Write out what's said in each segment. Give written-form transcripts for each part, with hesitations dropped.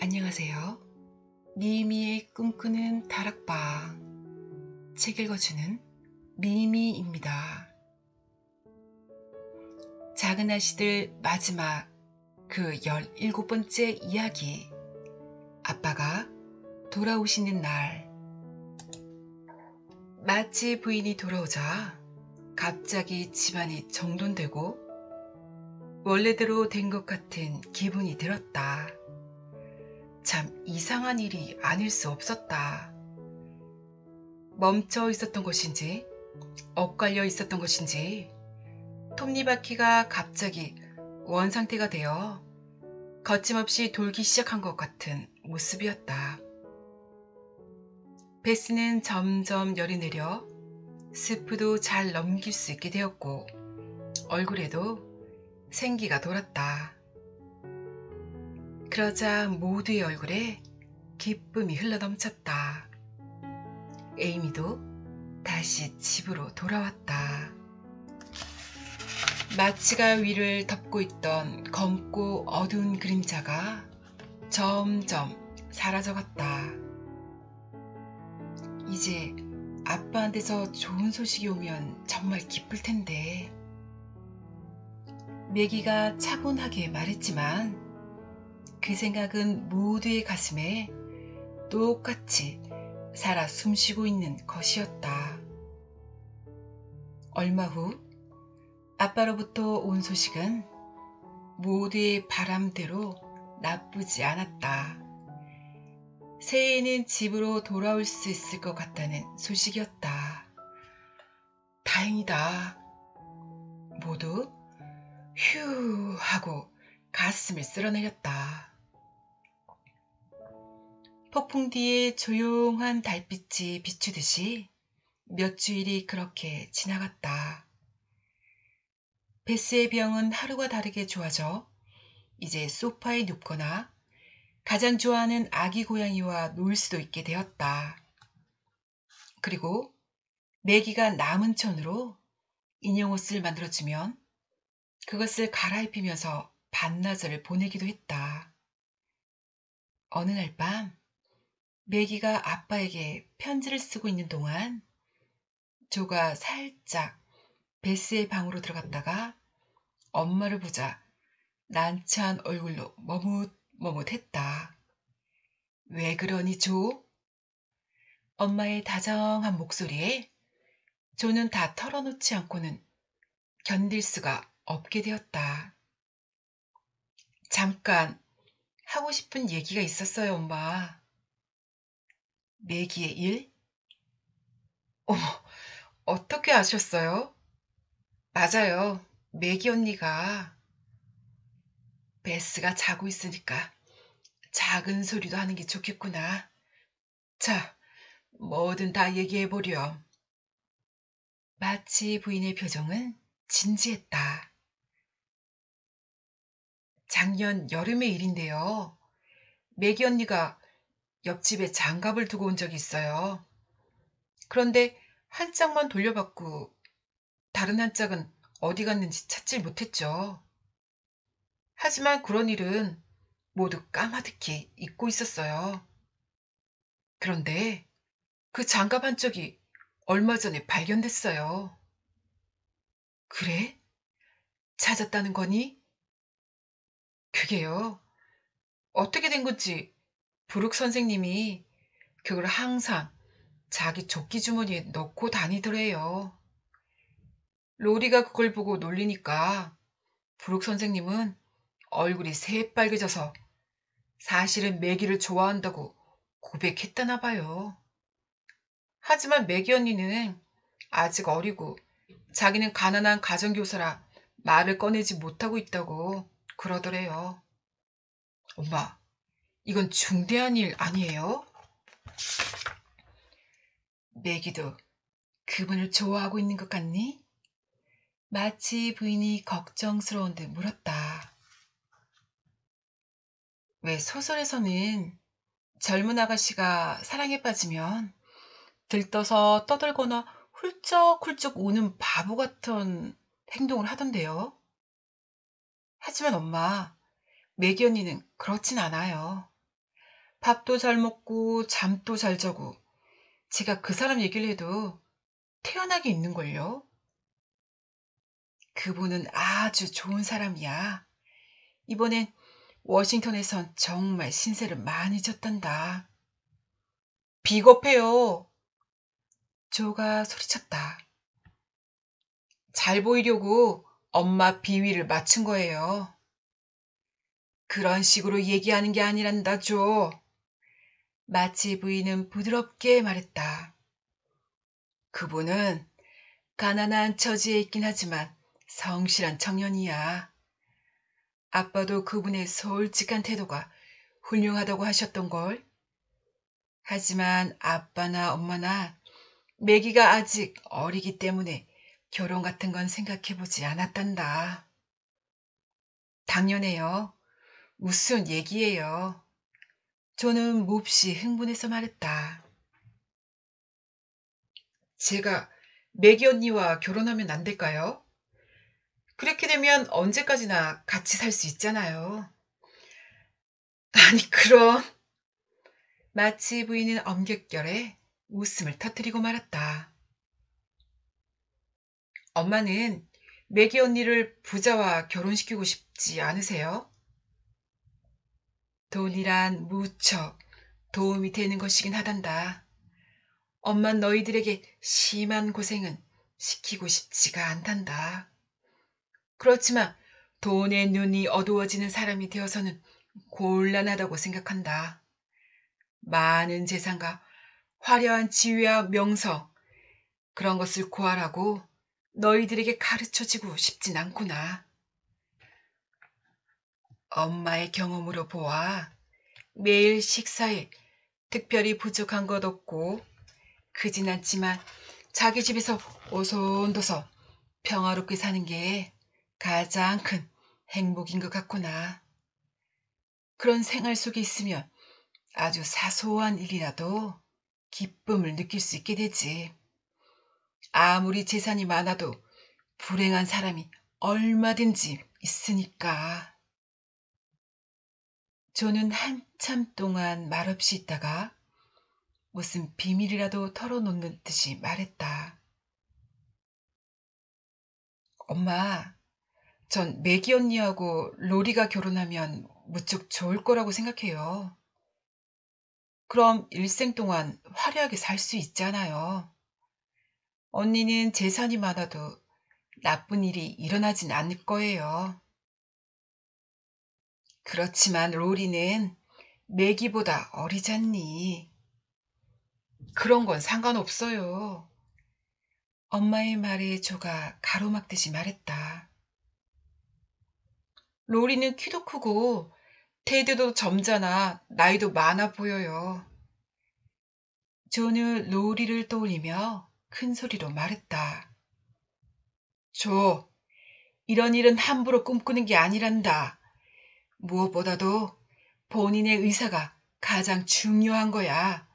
안녕하세요. 미미의 꿈꾸는 다락방 책 읽어주는 미미입니다. 작은 아씨들 마지막 그 17번째 이야기. 아빠가 돌아오시는 날. 마치 부인이 돌아오자 갑자기 집안이 정돈되고 원래대로 된 것 같은 기분이 들었다. 참 이상한 일이 아닐 수 없었다. 멈춰 있었던 것인지 엇갈려 있었던 것인지 톱니바퀴가 갑자기 원상태가 되어 거침없이 돌기 시작한 것 같은 모습이었다. 베스는 점점 열이 내려 스프도 잘 넘길 수 있게 되었고 얼굴에도 생기가 돌았다. 그러자 모두의 얼굴에 기쁨이 흘러넘쳤다. 에이미도 다시 집으로 돌아왔다. 마치가 위를 덮고 있던 검고 어두운 그림자가 점점 사라져갔다. 이제 아빠한테서 좋은 소식이 오면 정말 기쁠 텐데. 매기가 차분하게 말했지만 그 생각은 모두의 가슴에 똑같이 살아 숨쉬고 있는 것이었다. 얼마 후 아빠로부터 온 소식은 모두의 바람대로 나쁘지 않았다. 새해에는 집으로 돌아올 수 있을 것 같다는 소식이었다. 다행이다. 모두 휴 하고 가슴을 쓸어내렸다. 폭풍 뒤에 조용한 달빛이 비추듯이 몇 주일이 그렇게 지나갔다. 베스의 병은 하루가 다르게 좋아져 이제 소파에 눕거나 가장 좋아하는 아기 고양이와 놀 수도 있게 되었다. 그리고 매기가 남은 천으로 인형옷을 만들어주면 그것을 갈아입히면서 반나절을 보내기도 했다. 어느 날 밤 매기가 아빠에게 편지를 쓰고 있는 동안 조가 살짝 베스의 방으로 들어갔다가 엄마를 보자 난처한 얼굴로 머뭇머뭇했다. 왜 그러니 조? 엄마의 다정한 목소리에 조는 다 털어놓지 않고는 견딜 수가 없게 되었다. 잠깐 하고 싶은 얘기가 있었어요, 엄마. 매기의 일? 어머, 어떻게 아셨어요? 맞아요. 매기 언니가 베스가 자고 있으니까 작은 소리도 하는 게 좋겠구나. 자, 뭐든 다 얘기해보렴. 마치 부인의 표정은 진지했다. 작년 여름의 일인데요. 매기 언니가 옆집에 장갑을 두고 온 적이 있어요. 그런데 한 짝만 돌려받고 다른 한 짝은 어디 갔는지 찾질 못했죠. 하지만 그런 일은 모두 까마득히 잊고 있었어요. 그런데 그 장갑 한 짝이 얼마 전에 발견됐어요. 그래? 찾았다는 거니? 그게요. 어떻게 된 건지 브룩 선생님이 그걸 항상 자기 조끼 주머니에 넣고 다니더래요. 로리가 그걸 보고 놀리니까 브룩 선생님은 얼굴이 새빨개져서 사실은 매기를 좋아한다고 고백했다나 봐요. 하지만 매기 언니는 아직 어리고 자기는 가난한 가정교사라 말을 꺼내지 못하고 있다고 그러더래요. 엄마, 이건 중대한 일 아니에요? 매기도 그분을 좋아하고 있는 것 같니? 마치 부인이 걱정스러운 듯 물었다. 왜 소설에서는 젊은 아가씨가 사랑에 빠지면 들떠서 떠들거나 훌쩍훌쩍 우는 바보 같은 행동을 하던데요. 하지만 엄마, 매기 언니는 그렇진 않아요. 밥도 잘 먹고 잠도 잘 자고 제가 그 사람 얘기를 해도 태연하게 있는걸요. 그분은 아주 좋은 사람이야. 이번엔 워싱턴에선 정말 신세를 많이 졌단다. 비겁해요. 조가 소리쳤다. 잘 보이려고 엄마 비위를 맞춘 거예요. 그런 식으로 얘기하는 게 아니란다, 조. 마치 부인은 부드럽게 말했다. 그분은 가난한 처지에 있긴 하지만 성실한 청년이야. 아빠도 그분의 솔직한 태도가 훌륭하다고 하셨던걸. 하지만 아빠나 엄마나 매기가 아직 어리기 때문에 결혼 같은 건 생각해보지 않았단다. 당연해요. 무슨 얘기예요. 저는 몹시 흥분해서 말했다. 제가 매기 언니와 결혼하면 안 될까요? 그렇게 되면 언제까지나 같이 살 수 있잖아요. 아니, 그럼. 마치 부인은 엄격결에 웃음을 터뜨리고 말았다. 엄마는 매기 언니를 부자와 결혼시키고 싶지 않으세요? 돈이란 무척 도움이 되는 것이긴 하단다. 엄만 너희들에게 심한 고생은 시키고 싶지가 않단다. 그렇지만 돈에 눈이 어두워지는 사람이 되어서는 곤란하다고 생각한다. 많은 재산과 화려한 지위와 명성, 그런 것을 구하라고 너희들에게 가르쳐지고 싶진 않구나. 엄마의 경험으로 보아 매일 식사에 특별히 부족한 것 없고 크진 않지만 자기 집에서 오손도손 평화롭게 사는 게 가장 큰 행복인 것 같구나. 그런 생활 속에 있으면 아주 사소한 일이라도 기쁨을 느낄 수 있게 되지. 아무리 재산이 많아도 불행한 사람이 얼마든지 있으니까. 조는 한참 동안 말없이 있다가 무슨 비밀이라도 털어놓는 듯이 말했다. 엄마, 전 매기 언니하고 로리가 결혼하면 무척 좋을 거라고 생각해요. 그럼 일생 동안 화려하게 살 수 있잖아요. 언니는 재산이 많아도 나쁜 일이 일어나진 않을 거예요. 그렇지만 로리는 매기보다 어리잖니. 그런 건 상관없어요. 엄마의 말에 조가 가로막듯이 말했다. 로리는 키도 크고 태도도 점잖아 나이도 많아 보여요. 조는 로리를 떠올리며 큰 소리로 말했다. 조, 이런 일은 함부로 꿈꾸는 게 아니란다. 무엇보다도 본인의 의사가 가장 중요한 거야.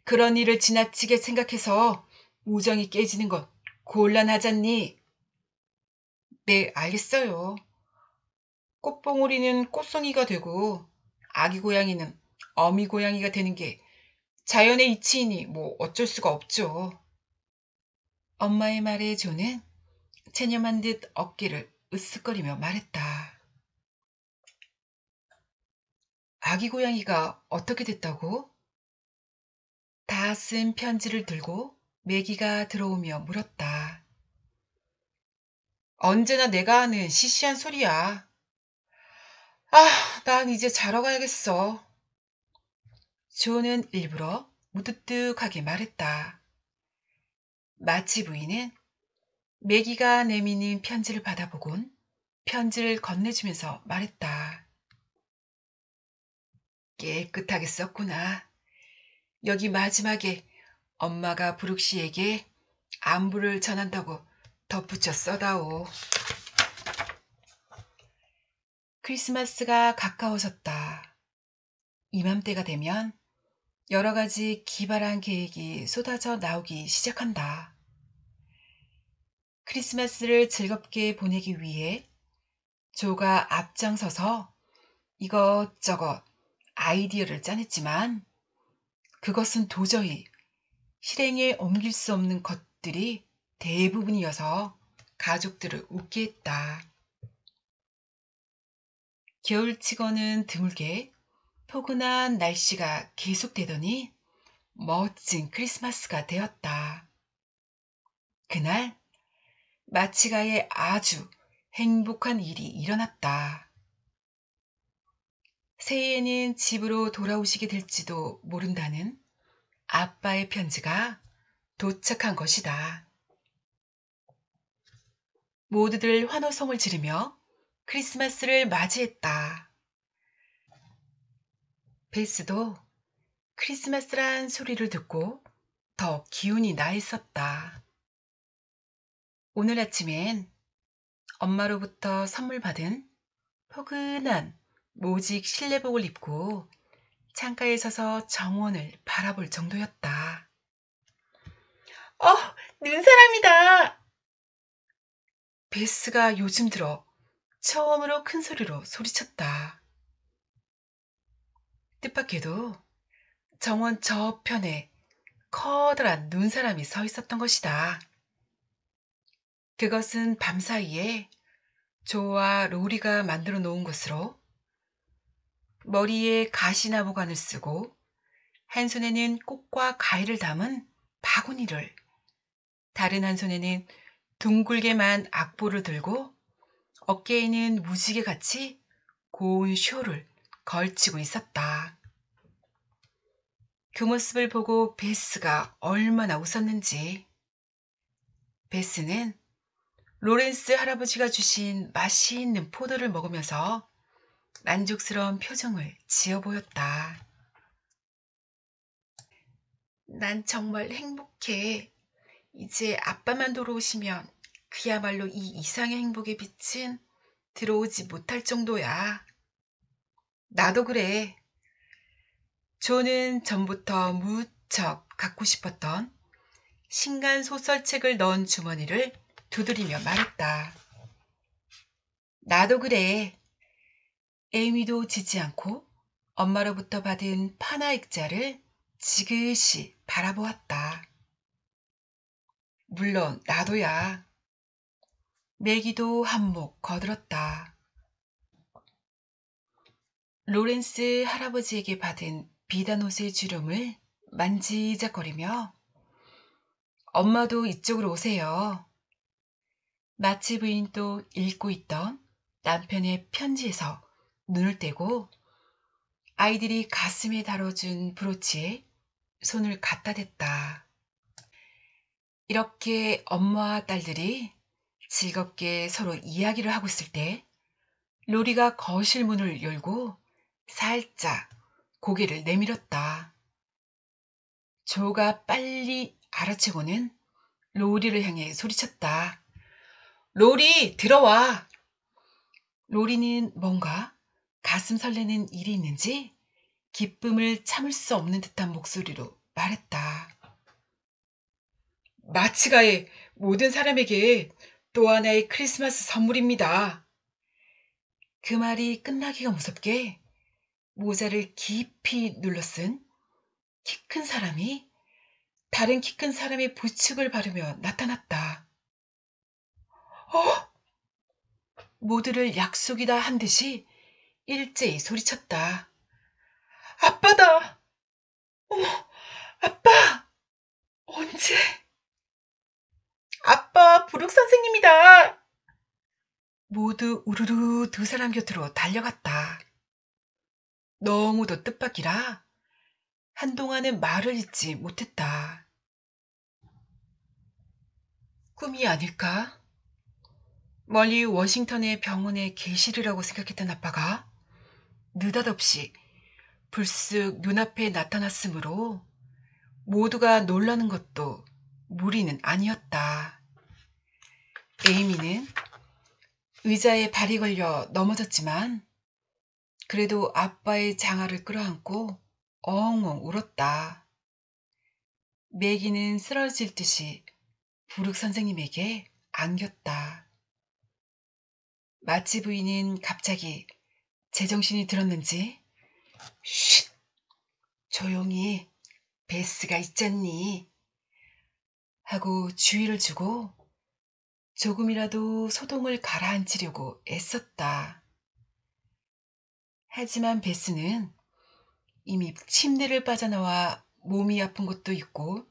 그런 일을 지나치게 생각해서 우정이 깨지는 건 곤란하잖니. 네, 알겠어요. 꽃봉오리는 꽃송이가 되고 아기 고양이는 어미 고양이가 되는 게 자연의 이치이니 뭐 어쩔 수가 없죠. 엄마의 말에 조는 체념한 듯 어깨를 으쓱거리며 말했다. 아기 고양이가 어떻게 됐다고? 다 쓴 편지를 들고 매기가 들어오며 물었다. 언제나 내가 하는 시시한 소리야. 난 이제 자러 가야겠어. 조는 일부러 무뚝뚝하게 말했다. 마치 부인은 매기가 내미는 편지를 받아보곤 편지를 건네주면서 말했다. 깨끗하게 썼구나. 여기 마지막에 엄마가 부룩 씨에게 안부를 전한다고 덧붙여 써다오. 크리스마스가 가까워졌다. 이맘때가 되면 여러 가지 기발한 계획이 쏟아져 나오기 시작한다. 크리스마스를 즐겁게 보내기 위해 조가 앞장서서 이것저것 아이디어를 짜냈지만 그것은 도저히 실행에 옮길 수 없는 것들이 대부분이어서 가족들을 웃게 했다. 겨울치고는 드물게 포근한 날씨가 계속되더니 멋진 크리스마스가 되었다. 그날 마치가에 아주 행복한 일이 일어났다. 새해에는 집으로 돌아오시게 될지도 모른다는 아빠의 편지가 도착한 것이다. 모두들 환호성을 지르며 크리스마스를 맞이했다. 베스도 크리스마스란 소리를 듣고 더 기운이 나 있었다. 오늘 아침엔 엄마로부터 선물 받은 포근한 모직 실내복을 입고 창가에 서서 정원을 바라볼 정도였다. 눈사람이다! 베스가 요즘 들어 처음으로 큰 소리로 소리쳤다. 뜻밖에도 정원 저편에 커다란 눈사람이 서 있었던 것이다. 그것은 밤사이에 조와 로리가 만들어 놓은 것으로 머리에 가시나무관을 쓰고 한 손에는 꽃과 과일을 담은 바구니를, 다른 한 손에는 둥글게만 악보를 들고 어깨에는 무지개같이 고운 쇼를 걸치고 있었다. 그 모습을 보고 베스가 얼마나 웃었는지. 베스는 로렌스 할아버지가 주신 맛있는 포도를 먹으면서 만족스러운 표정을 지어 보였다. 난 정말 행복해. 이제 아빠만 돌아오시면 그야말로 이 이상의 행복의 빛은 들어오지 못할 정도야. 나도 그래. 조는 전부터 무척 갖고 싶었던 신간 소설책을 넣은 주머니를 두드리며 말했다. 나도 그래. 에이미도 지지 않고 엄마로부터 받은 파나 액자를 지그시 바라보았다. 물론 나도야. 매기도 한몫 거들었다. 로렌스 할아버지에게 받은 비단옷의 주름을 만지작거리며 엄마도 이쪽으로 오세요. 마치 부인도 읽고 있던 남편의 편지에서 눈을 떼고 아이들이 가슴에 다뤄준 브로치에 손을 갖다 댔다. 이렇게 엄마와 딸들이 즐겁게 서로 이야기를 하고 있을 때 로리가 거실 문을 열고 살짝 고개를 내밀었다. 조가 빨리 알아채고는 로리를 향해 소리쳤다. 로리, 들어와. 로리는 뭔가 가슴 설레는 일이 있는지 기쁨을 참을 수 없는 듯한 목소리로 말했다. 마치가의 모든 사람에게 또 하나의 크리스마스 선물입니다. 그 말이 끝나기가 무섭게 모자를 깊이 눌러 쓴 키 큰 사람이 다른 키 큰 사람의 부축을 바르며 나타났다. 모두를 약속이다 한 듯이 일제히 소리쳤다. 아빠다! 어머, 아빠! 언제? 아빠, 부룩 선생님이다! 모두 우르르 두 사람 곁으로 달려갔다. 너무도 뜻밖이라 한동안은 말을 잇지 못했다. 꿈이 아닐까? 멀리 워싱턴의 병원에 계시리라고 생각했던 아빠가 느닷없이 불쑥 눈앞에 나타났으므로 모두가 놀라는 것도 무리는 아니었다. 에이미는 의자에 발이 걸려 넘어졌지만 그래도 아빠의 장화를 끌어안고 엉엉 울었다. 매기는 쓰러질 듯이 부룩 선생님에게 안겼다. 마치 부인은 갑자기 제정신이 들었는지 쉿! 조용히 베스가 있잖니. 하고 주의를 주고 조금이라도 소동을 가라앉히려고 애썼다. 하지만 베스는 이미 침대를 빠져나와 몸이 아픈 것도 있고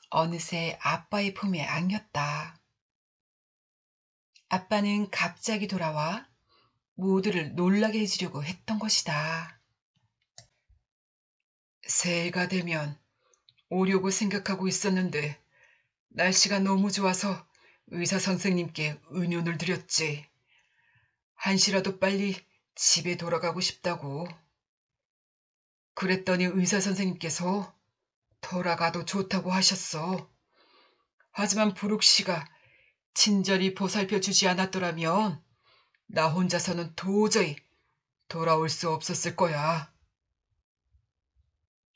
어느새 아빠의 품에 안겼다. 아빠는 갑자기 돌아와 모두를 놀라게 해주려고 했던 것이다. 새해가 되면 오려고 생각하고 있었는데 날씨가 너무 좋아서 의사 선생님께 의논을 드렸지. 한시라도 빨리 집에 돌아가고 싶다고. 그랬더니 의사 선생님께서 돌아가도 좋다고 하셨어. 하지만 부룩 씨가 친절히 보살펴 주지 않았더라면 나 혼자서는 도저히 돌아올 수 없었을 거야.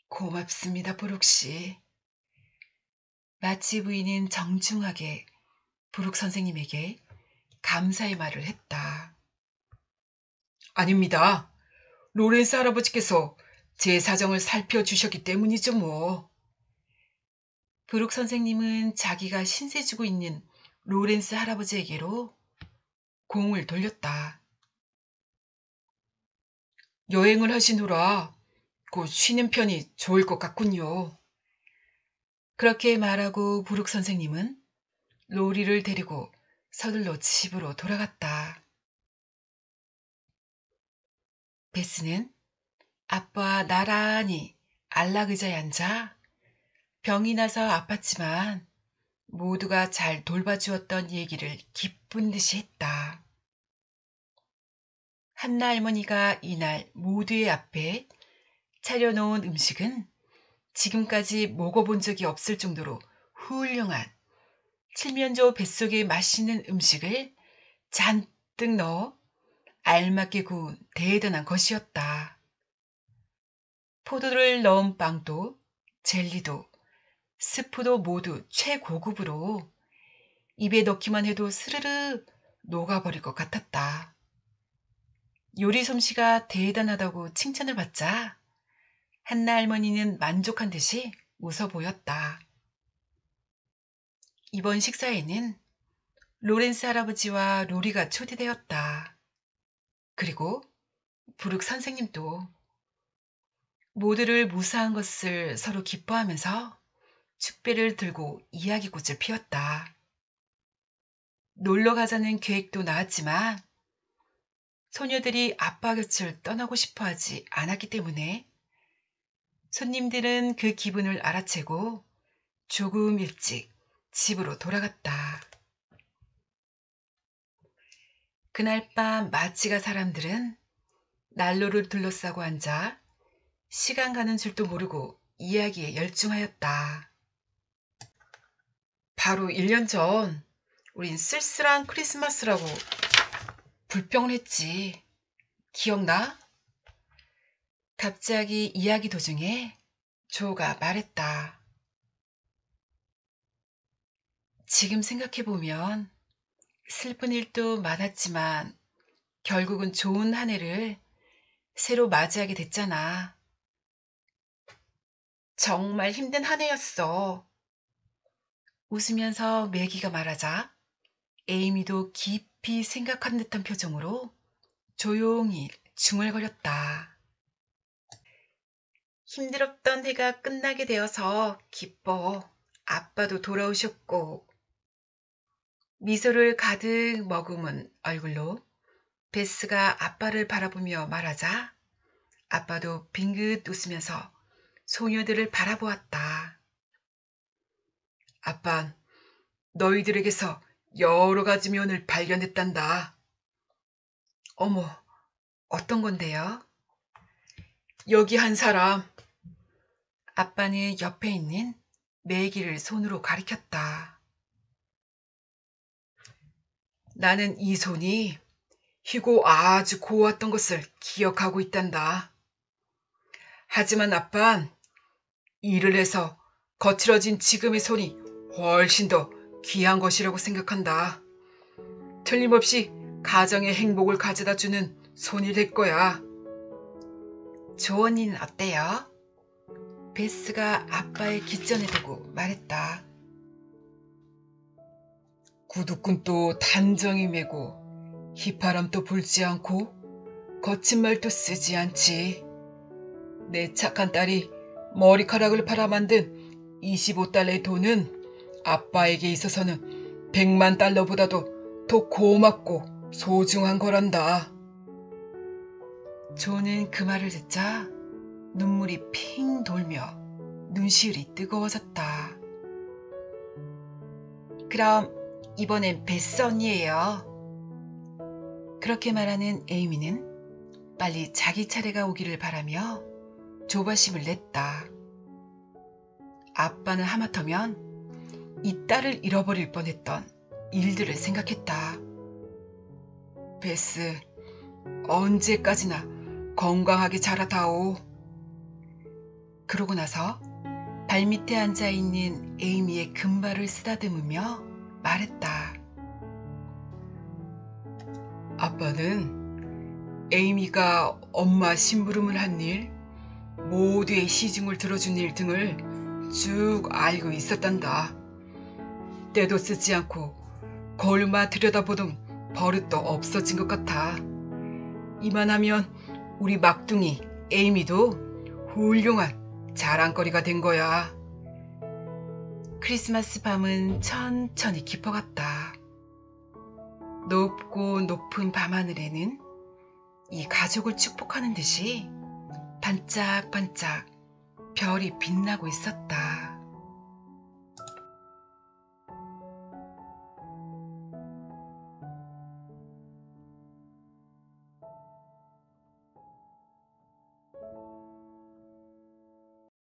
고맙습니다, 부룩 씨. 마치 부인은 정중하게 부룩 선생님에게 감사의 말을 했다. 아닙니다. 로렌스 할아버지께서 제 사정을 살펴주셨기 때문이죠 뭐. 부룩 선생님은 자기가 신세지고 있는 로렌스 할아버지에게로 공을 돌렸다. 여행을 하시느라 곧 쉬는 편이 좋을 것 같군요. 그렇게 말하고 부룩 선생님은 로리를 데리고 서둘러 집으로 돌아갔다. 베스는 아빠와 나란히 안락의자에 앉아 병이 나서 아팠지만 모두가 잘 돌봐주었던 얘기를 기쁜 듯이 했다. 한나 할머니가 이날 모두의 앞에 차려놓은 음식은 지금까지 먹어본 적이 없을 정도로 훌륭한 칠면조 뱃속에 맛있는 음식을 잔뜩 넣어 알맞게 구운 대단한 것이었다. 포도를 넣은 빵도 젤리도 스프도 모두 최고급으로 입에 넣기만 해도 스르르 녹아버릴 것 같았다. 요리 솜씨가 대단하다고 칭찬을 받자 한나 할머니는 만족한 듯이 웃어 보였다. 이번 식사에는 로렌스 할아버지와 로리가 초대되었다. 그리고 부룩 선생님도. 모두를 무사한 것을 서로 기뻐하면서 축배를 들고 이야기꽃을 피웠다. 놀러 가자는 계획도 나왔지만 소녀들이 아빠 곁을 떠나고 싶어 하지 않았기 때문에 손님들은 그 기분을 알아채고 조금 일찍 집으로 돌아갔다. 그날 밤 마치가 사람들은 난로를 둘러싸고 앉아 시간 가는 줄도 모르고 이야기에 열중하였다. 바로 1년 전 우린 쓸쓸한 크리스마스라고 불평을 했지. 기억나? 갑자기 이야기 도중에 조가 말했다. 지금 생각해보면 슬픈 일도 많았지만 결국은 좋은 한 해를 새로 맞이하게 됐잖아. 정말 힘든 한 해였어. 웃으면서 매기가 말하자 에이미도 깊이 생각한 듯한 표정으로 조용히 중얼거렸다. 힘들었던 해가 끝나게 되어서 기뻐. 아빠도 돌아오셨고. 미소를 가득 머금은 얼굴로 베스가 아빠를 바라보며 말하자 아빠도 빙긋 웃으면서 소녀들을 바라보았다. 아빤 너희들에게서 여러 가지 면을 발견했단다. 어머, 어떤 건데요? 여기 한 사람. 아빠는 옆에 있는 매기를 손으로 가리켰다. 나는 이 손이 희고 아주 고왔던 것을 기억하고 있단다. 하지만 아빤 일을 해서 거칠어진 지금의 손이 훨씬 더 귀한 것이라고 생각한다. 틀림없이 가정의 행복을 가져다 주는 손이 될 거야. 조언이는 어때요? 베스가 아빠의 귓전에 대고 말했다. 구두끈도 단정히 매고 휘파람도 불지 않고 거친 말도 쓰지 않지. 내 착한 딸이 머리카락을 팔아 만든 25달러의 돈은 아빠에게 있어서는 100만 달러보다도 더 고맙고 소중한 거란다. 조는 그 말을 듣자 눈물이 핑 돌며 눈시울이 뜨거워졌다. 그럼 이번엔 베스 언니예요. 그렇게 말하는 에이미는 빨리 자기 차례가 오기를 바라며 조바심을 냈다. 아빠는 하마터면 이 딸을 잃어버릴 뻔했던 일들을 생각했다. 베스, 언제까지나 건강하게 자라다오. 그러고 나서 발밑에 앉아있는 에이미의 금발을 쓰다듬으며 말했다. 아빠는 에이미가 엄마 심부름을 한 일, 모두의 시중을 들어준 일 등을 쭉 알고 있었단다. 때도 쓰지 않고 거울만 들여다보던 버릇도 없어진 것 같아. 이만하면 우리 막둥이 에이미도 훌륭한 자랑거리가 된 거야. 크리스마스 밤은 천천히 깊어갔다. 높고 높은 밤하늘에는 이 가족을 축복하는 듯이 반짝반짝 별이 빛나고 있었다.